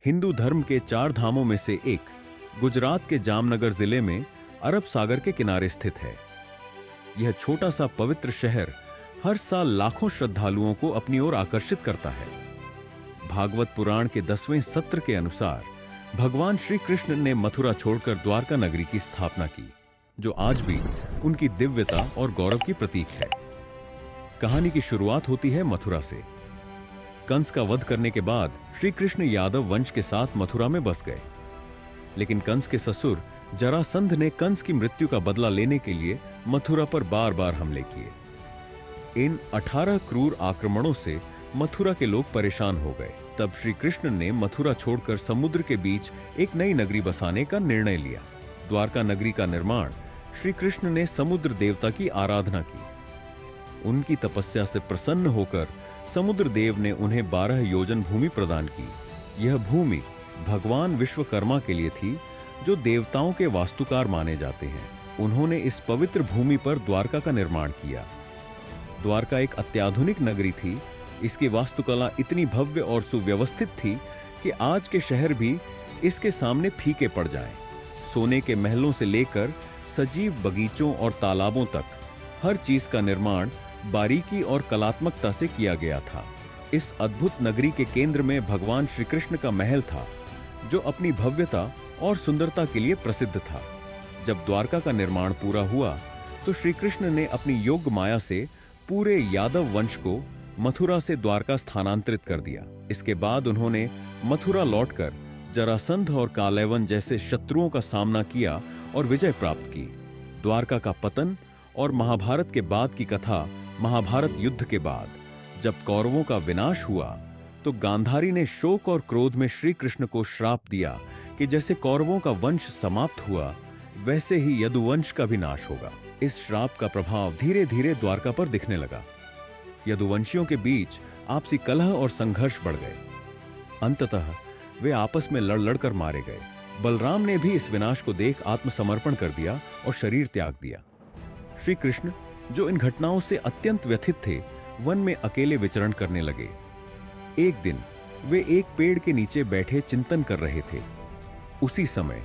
हिंदू धर्म के 4 धामों में से एक गुजरात के जामनगर जिले में अरब सागर के किनारे स्थित है। यह छोटा सा पवित्र शहर हर साल लाखों श्रद्धालुओं को अपनी ओर आकर्षित करता है। भागवत पुराण के 10वें सत्र के अनुसार भगवान श्री कृष्ण ने मथुरा छोड़कर द्वारका नगरी की स्थापना की, जो आज भी उनकी दिव्यता और गौरव की प्रतीक है। कहानी की शुरुआत होती है मथुरा से। कंस का वध करने के बाद श्री कृष्ण यादव वंश के साथ मथुरा में बस गए, लेकिन कंस के ससुर जरासंध ने कंस की मृत्यु का बदला लेने के लिए मथुरा पर बार बार हमले किए। इन 18 क्रूर आक्रमणों से मथुरा के लोग परेशान हो गए। तब श्री कृष्ण ने मथुरा छोड़कर समुद्र के बीच एक नई नगरी बसाने का निर्णय लिया। द्वारका नगरी का निर्माण श्री कृष्ण ने समुद्र देवता की आराधना की। उनकी तपस्या से प्रसन्न होकर समुद्र देव ने उन्हें 12 योजन भूमि प्रदान की। यह भूमि भगवान विश्वकर्मा के लिए थी, जो देवताओं के वास्तुकार माने जाते हैं। उन्होंने इस पवित्र भूमि पर द्वारका का निर्माण किया। द्वारका एक अत्याधुनिक नगरी थी। इसकी वास्तुकला इतनी भव्य और सुव्यवस्थित थी कि आज के शहर भी इसके सामने फीके पड़ जाएं। सोने के महलों से लेकर सजीव बगीचों और तालाबों तक हर चीज का निर्माण बारीकी और कलात्मकता से किया गया था। इस अद्भुत नगरी के केंद्र में भगवान श्री कृष्ण का महल था, जो अपनी भव्यता और सुंदरता के लिए प्रसिद्ध था। जब द्वारका का निर्माण पूरा हुआ तो श्री कृष्ण ने अपनी योग माया से पूरे यादव वंश को मथुरा से द्वारका स्थानांतरित कर दिया। इसके बाद उन्होंने मथुरा लौटकर जरासंध और कालैवन जैसे शत्रुओं का सामना किया और विजय प्राप्त की। द्वारका का पतन और महाभारत के बाद की कथा। महाभारत युद्ध के बाद जब कौरवों का विनाश हुआ तो गांधारी ने शोक और क्रोध में श्री कृष्ण को श्राप दिया कि जैसे कौरवों का वंश समाप्त हुआ, वैसे ही यदुवंश का भी नाश होगा। इस श्राप का प्रभाव धीरे धीरे द्वारका पर दिखने लगा। यदुवंशियों के बीच आपसी कलह और संघर्ष बढ़ गए। अंततः वे आपस में लड़ लड़कर मारे गए। बलराम ने भी इस विनाश को देख आत्मसमर्पण कर दिया और शरीर त्याग दिया। श्री कृष्ण, जो इन घटनाओं से अत्यंत व्यथित थे, वन में अकेले विचरण करने लगे। एक दिन वे एक पेड़ के नीचे बैठे चिंतन कर रहे थे। उसी समय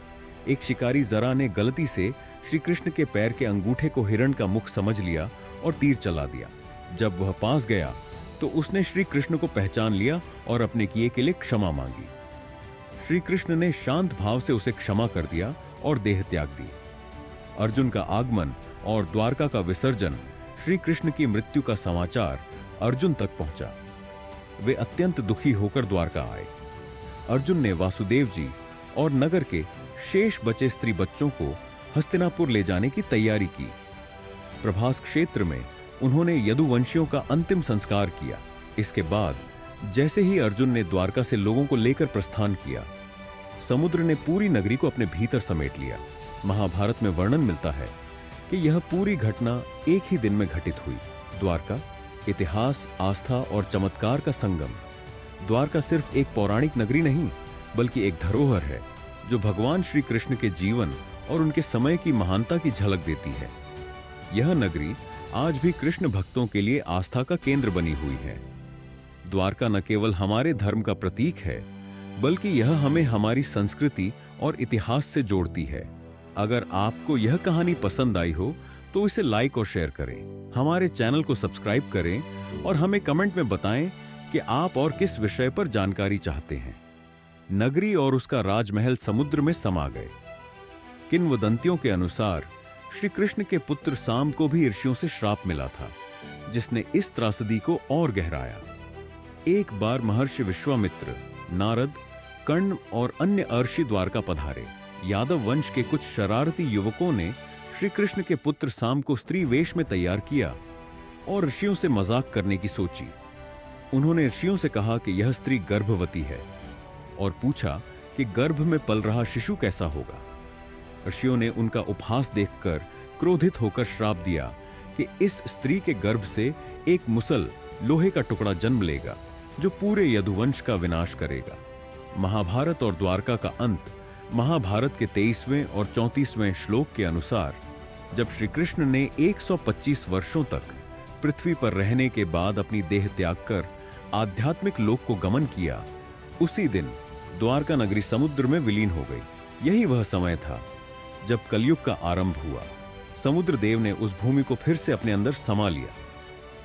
एक शिकारी जरा ने गलती से श्री कृष्ण के पैर के अंगूठे को हिरण का मुख समझ लिया और तीर चला दिया। जब वह पास गया तो उसने श्री कृष्ण को पहचान लिया और अपने किए के लिए क्षमा मांगी। श्री कृष्ण ने शांत भाव से उसे क्षमा कर दिया और देह त्याग दी। अर्जुन का आगमन और द्वारका का विसर्जन, श्री कृष्ण की मृत्यु का समाचार अर्जुन तक पहुंचा। वे अत्यंत दुखी होकर द्वारका आए। अर्जुन ने वासुदेव जी और नगर के शेष बचे स्त्री बच्चों को हस्तिनापुर ले जाने की तैयारी की। प्रभास क्षेत्र में उन्होंने यदुवंशियों का अंतिम संस्कार किया। इसके बाद जैसे ही अर्जुन ने द्वारका से लोगों को लेकर प्रस्थान किया, समुद्र ने पूरी नगरी को अपने भीतर समेट लिया। महाभारत में वर्णन मिलता है कि यह पूरी घटना एक ही दिन में घटित हुई। द्वारका इतिहास, आस्था और चमत्कार का संगम। द्वारका सिर्फ एक पौराणिक नगरी नहीं, बल्कि एक धरोहर है, जो भगवान श्री कृष्ण के जीवन और उनके समय की महानता की झलक देती है। यह नगरी आज भी कृष्ण भक्तों के लिए आस्था का केंद्र बनी हुई है। द्वारका न केवल हमारे धर्म का प्रतीक है, बल्कि यह हमें हमारी संस्कृति और इतिहास से जोड़ती है। अगर आपको यह कहानी पसंद आई हो तो इसे लाइक और शेयर करें, हमारे चैनल को सब्सक्राइब करें और हमें कमेंट में बताएं कि आप और किस विषय पर जानकारी चाहते हैं। नगरी और उसका राजमहल समुद्र में समा गए। किंवदंतियों के अनुसार श्री कृष्ण के पुत्र साम को भी ऋषियों से श्राप मिला था, जिसने इस त्रासदी को और गहराया। एक बार महर्षि विश्वामित्र, नारद, कर्ण और अन्य अर्षि द्वारका पधारे। यादव वंश के कुछ शरारती युवकों ने श्री कृष्ण के पुत्र साम को स्त्री वेश में तैयार किया और ऋषियों से मजाक करने की सोची। उन्होंने ऋषियों से कहा कि यह स्त्री गर्भवती है और पूछा कि गर्भ में पल रहा शिशु कैसा होगा। ऋषियों ने उनका उपहास देखकर क्रोधित होकर श्राप दिया कि इस स्त्री के गर्भ से एक मुसल, लोहे का टुकड़ा जन्म लेगा, जो पूरे यदुवंश का विनाश करेगा। महाभारत और द्वारका का अंत महाभारत के 23वें और 34वें श्लोक के अनुसार, जब श्री कृष्ण ने 125 वर्षों तक पृथ्वी पर रहने के बाद अपनी देह त्याग कर आध्यात्मिक लोक को गमन किया, उसी दिन द्वारका नगरी समुद्र में विलीन हो गई। यही वह समय था जब कलयुग का आरंभ हुआ। समुद्र देव ने उस भूमि को फिर से अपने अंदर समा लिया।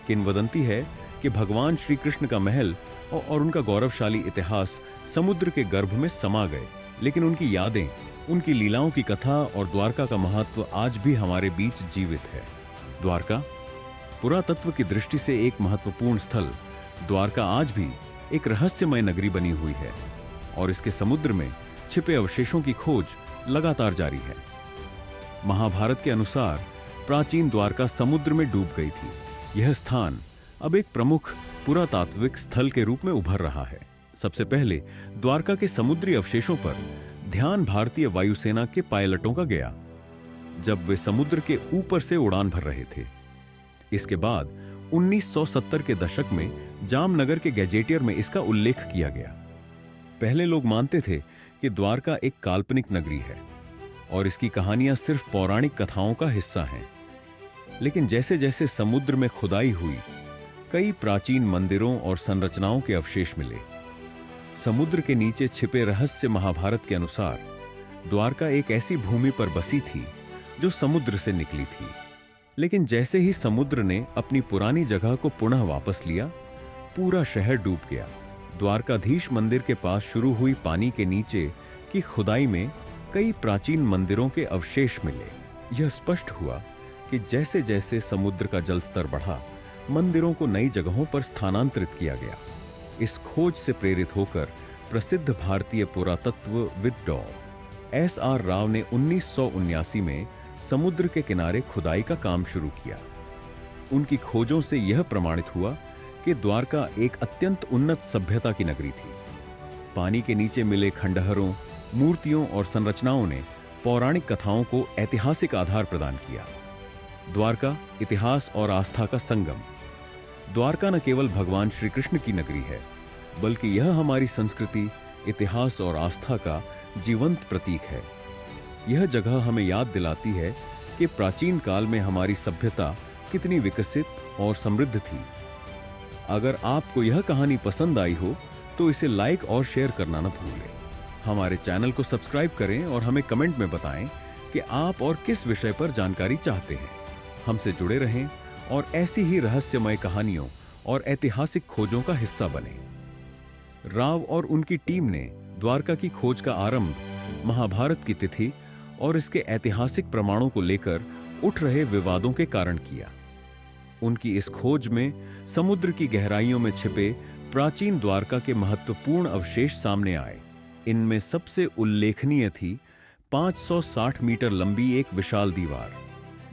किंवदंती है कि भगवान श्री कृष्ण का महल और उनका गौरवशाली इतिहास समुद्र के गर्भ में समा गए, लेकिन उनकी यादें, उनकी लीलाओं की कथा और द्वारका का महत्व आज भी हमारे बीच जीवित है। द्वारका पुरातत्व की दृष्टि से एक महत्वपूर्ण स्थल, द्वारका आज भी एक रहस्यमय नगरी बनी हुई है और इसके समुद्र में छिपे अवशेषों की खोज लगातार जारी है। महाभारत के अनुसार प्राचीन द्वारका समुद्र में डूब गई थी। यह स्थान अब एक प्रमुख पुरातात्विक स्थल के रूप में उभर रहा है। सबसे पहले द्वारका के समुद्री अवशेषों पर ध्यान भारतीय वायुसेना के पायलटों का गया, जब वे समुद्र के ऊपर से उड़ान भर रहे थे। इसके बाद 1970 के दशक में जामनगर के गैजेटियर में इसका उल्लेख किया गया। पहले लोग मानते थे कि द्वारका एक काल्पनिक नगरी है और इसकी कहानियां सिर्फ पौराणिक कथाओं का हिस्सा हैं। लेकिन जैसे जैसे समुद्र में खुदाई हुई, कई प्राचीन मंदिरों और संरचनाओं के अवशेष मिले। समुद्र के नीचे छिपे रहस्य महाभारत के अनुसार द्वारका एक ऐसी भूमि पर बसी थी जो समुद्र से निकली थी। लेकिन जैसे ही समुद्र ने अपनी पुरानी जगह को पुनः वापस लिया, पूरा शहर डूब गया। द्वारकाधीश मंदिर के पास शुरू हुई पानी के नीचे की खुदाई में कई प्राचीन मंदिरों के अवशेष मिले। यह स्पष्ट हुआ कि जैसे जैसे समुद्र का जल स्तर बढ़ा, मंदिरों को नई जगहों पर स्थानांतरित किया गया। इस खोज से प्रेरित होकर प्रसिद्ध भारतीय पुरातत्वविद डॉ. S.R. राव ने 1979 में समुद्र के किनारे खुदाई का काम शुरू किया। उनकी खोजों से यह प्रमाणित हुआ कि द्वारका एक अत्यंत उन्नत सभ्यता की नगरी थी। पानी के नीचे मिले खंडहरों, मूर्तियों और संरचनाओं ने पौराणिक कथाओं को ऐतिहासिक आधार प्रदान किया। द्वारका इतिहास और आस्था का संगम। द्वारका न केवल भगवान श्री कृष्ण की नगरी है, बल्कि यह हमारी संस्कृति, इतिहास और आस्था का जीवंत प्रतीक है। यह जगह हमें याद दिलाती है कि प्राचीन काल में हमारी सभ्यता कितनी विकसित और समृद्ध थी। अगर आपको यह कहानी पसंद आई हो तो इसे लाइक और शेयर करना न भूलें। हमारे चैनल को सब्सक्राइब करें और हमें कमेंट में बताएं कि आप और किस विषय पर जानकारी चाहते हैं। हमसे जुड़े रहें और ऐसी ही रहस्यमय कहानियों और ऐतिहासिक खोजों का हिस्सा बने। राव और उनकी टीम ने द्वारका की खोज का आरंभ महाभारत की तिथि और इसके ऐतिहासिक प्रमाणों को लेकर उठ रहे विवादों के कारण किया। उनकी इस खोज में समुद्र की गहराइयों में छिपे प्राचीन द्वारका के महत्वपूर्ण अवशेष सामने आए। इनमें सबसे उल्लेखनीय थी 560 मीटर लंबी एक विशाल दीवार,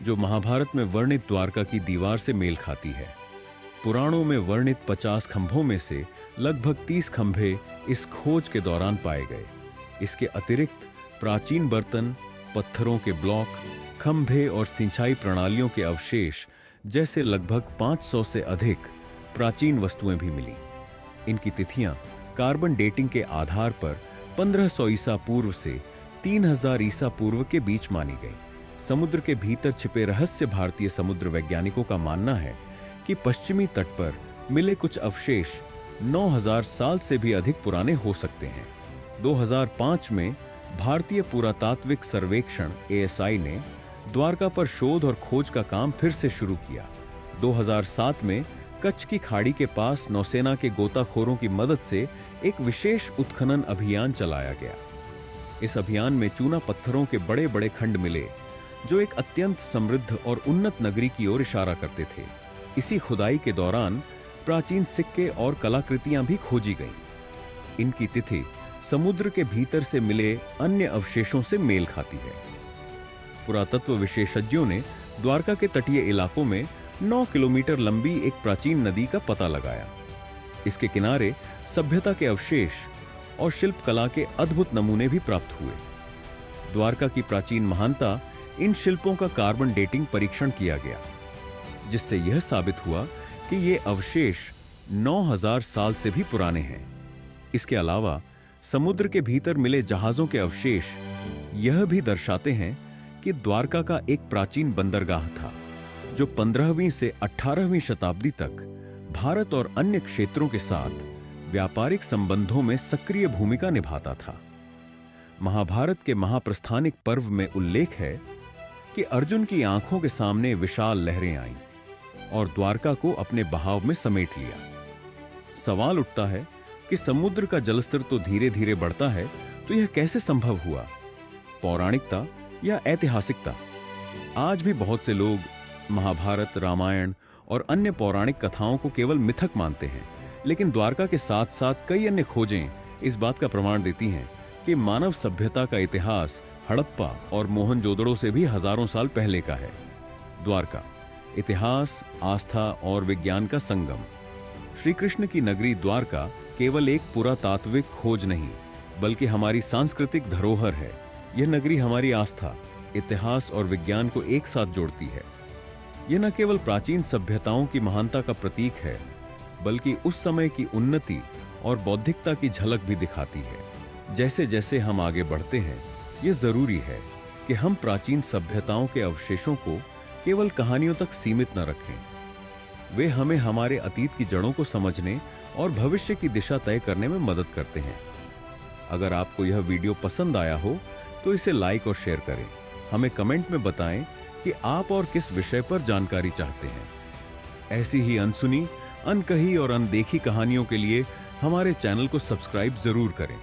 जो महाभारत में वर्णित द्वारका की दीवार से मेल खाती है। पुराणों में वर्णित 50 खंभों में से लगभग 30 खंभे इस खोज के दौरान पाए गए। इसके अतिरिक्त प्राचीन बर्तन, पत्थरों के ब्लॉक, खंभे और सिंचाई प्रणालियों के अवशेष जैसे लगभग 500 से अधिक प्राचीन वस्तुएं भी मिली। इनकी तिथियां कार्बन डेटिंग के आधार पर 1500 ईसा पूर्व से 3000 ईसा पूर्व के बीच मानी गई। समुद्र के भीतर छिपे रहस्य भारतीय समुद्र वैज्ञानिकों का मानना है कि पश्चिमी तट पर मिले कुछ अवशेष 9000 साल से भी अधिक पुराने हो सकते हैं। 2005 में भारतीय पुरातात्विक सर्वेक्षण ASI ने द्वारका पर शोध और खोज का काम फिर से शुरू किया। 2007 में कच्छ की खाड़ी के पास नौसेना के गोताखोरों की मदद से एक विशेष उत्खनन अभियान चलाया गया। इस अभियान में चूना पत्थरों के बड़े बड़े खंड मिले, जो एक अत्यंत समृद्ध और उन्नत नगरी की ओर इशारा करते थे। इसी खुदाई के दौरान प्राचीन सिक्के और कलाकृतियां भी खोजी गईं। इनकी तिथि समुद्र के भीतर से मिले अन्य अवशेषों से मेल खाती है। पुरातत्व विशेषज्ञों ने द्वारका के तटीय इलाकों में 9 किलोमीटर लंबी एक प्राचीन नदी का पता लगाया। इसके किनारे सभ्यता के अवशेष और शिल्पकला के अद्भुत नमूने भी प्राप्त हुए। द्वारका की प्राचीन महानता इन शिल्पों का कार्बन डेटिंग परीक्षण किया गया, जिससे यह साबित हुआ कि ये अवशेष 9000 साल से भी पुराने हैं। इसके अलावा समुद्र के भीतर मिले जहाजों के अवशेष यह भी दर्शाते हैं कि द्वारका का एक प्राचीन बंदरगाह था, जो 15वीं से 18वीं शताब्दी तक भारत और अन्य क्षेत्रों के साथ व्यापारिक संबंधों में सक्रिय भूमिका निभाता था। महाभारत के महाप्रस्थानिक पर्व में उल्लेख है कि अर्जुन की आंखों के सामने विशाल लहरें आईं और द्वारका को अपने बहाव में समेट लिया। सवाल उठता है कि समुद्र का जलस्तर तो धीरे धीरे बढ़ता है, तो यह कैसे संभव हुआ? पौराणिकता या ऐतिहासिकता? आज भी बहुत से लोग महाभारत, रामायण और अन्य पौराणिक कथाओं को केवल मिथक मानते हैं, लेकिन द्वारका के साथ साथ कई अन्य खोजें इस बात का प्रमाण देती हैं कि मानव सभ्यता का इतिहास हड़प्पा और मोहनजोदड़ो से भी हजारों साल पहले का है। द्वारका इतिहास, आस्था और विज्ञान का संगम। श्री कृष्ण की नगरी द्वारका केवल एक पुरातात्विक खोज नहीं, बल्कि हमारी सांस्कृतिक धरोहर है। यह नगरी हमारी आस्था, इतिहास और विज्ञान को एक साथ जोड़ती है। यह न केवल प्राचीन सभ्यताओं की महानता का प्रतीक है, बल्कि उस समय की उन्नति और बौद्धिकता की झलक भी दिखाती है। जैसे जैसे हम आगे बढ़ते हैं, यह जरूरी है कि हम प्राचीन सभ्यताओं के अवशेषों को केवल कहानियों तक सीमित न रखें। वे हमें हमारे अतीत की जड़ों को समझने और भविष्य की दिशा तय करने में मदद करते हैं। अगर आपको यह वीडियो पसंद आया हो तो इसे लाइक और शेयर करें। हमें कमेंट में बताएं कि आप और किस विषय पर जानकारी चाहते हैं। ऐसी ही अनसुनी, अनकही और अनदेखी कहानियों के लिए हमारे चैनल को सब्सक्राइब जरूर करें।